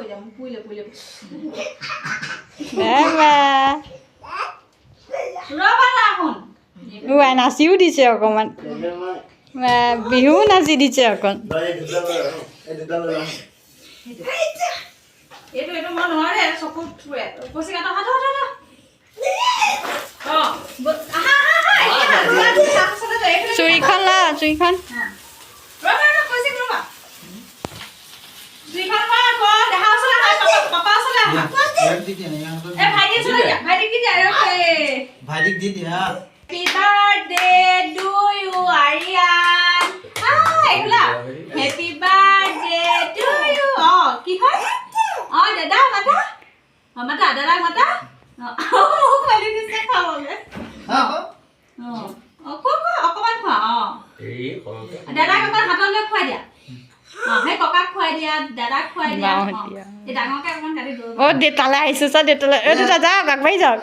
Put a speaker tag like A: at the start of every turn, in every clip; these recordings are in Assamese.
A: কৈ যাম পুইলে
B: বাবা
A: ৰবা না এখন
B: ওৱাই নাচিও দিছে অকণমান বিহু নাচি দিছে অকণ
A: এইটো মই নোৱাৰে চকু ফুৰে পচিকাটো হাত
B: চুৰিখন লা চুৰিখন
C: ভাইটিক দি দিয়া
A: Happy birthday to you, Aryan. Happy birthday to you. Oh, কি হয়? Oh, দাদা মাতা. মাতা দাদা মাতা. Oh, খালি দিছে খাবলে. অকমান খোৱা দাদাক অকমান হাতলৈ খুৱাই দিয়া সেই ককাক খুৱাই দিয়া দাদাক খুৱাই দিয়া এই ডাঙৰকে অকমান কাটি দিওঁ
B: দেতালৈ আহিছোঁ চা দেতালৈ দেতা যাওক আগবাঢ়ি যাওক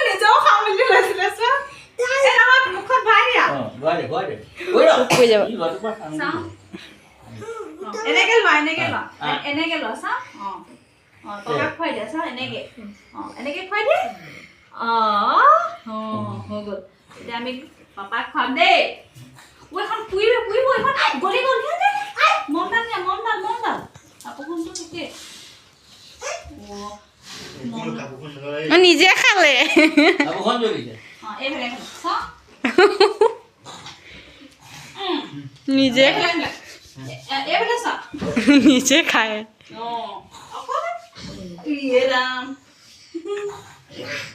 A: নিজেও খাওঁ বুলি লৈছিলে চোৱা মুখত ভাই দিয়া
B: কৈ যাব
A: এনেকে লোৱা চা ককাক খুৱাই দিয়া চা এনেকে খুৱাই দিয়ে হৈ গ'ল এতিয়া আমি পাপাক খুৱাম দেই এখন পুৰিব এখন গলি গ'ল মন ডাল কাপোৰখনটো ঠিকেই
B: নিজে খালে
A: এইফালে চা
B: নিজে
A: এইফালে চা
B: নিজে খায়
A: ৰাম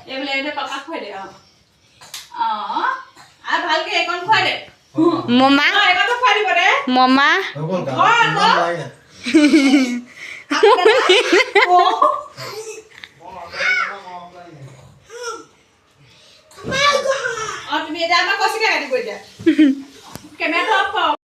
A: এইফালে এতিয়া পাপাক খুৱাই দে আৰু ভালকে এইকণ খুৱাই দে
B: মমা
A: এইকণটো খুৱাই দিব দে
B: মমা
A: তুমি এতিয়া আমাক কচিকে কাটিব এতিয়া কেমেৰাটো অফ কৰ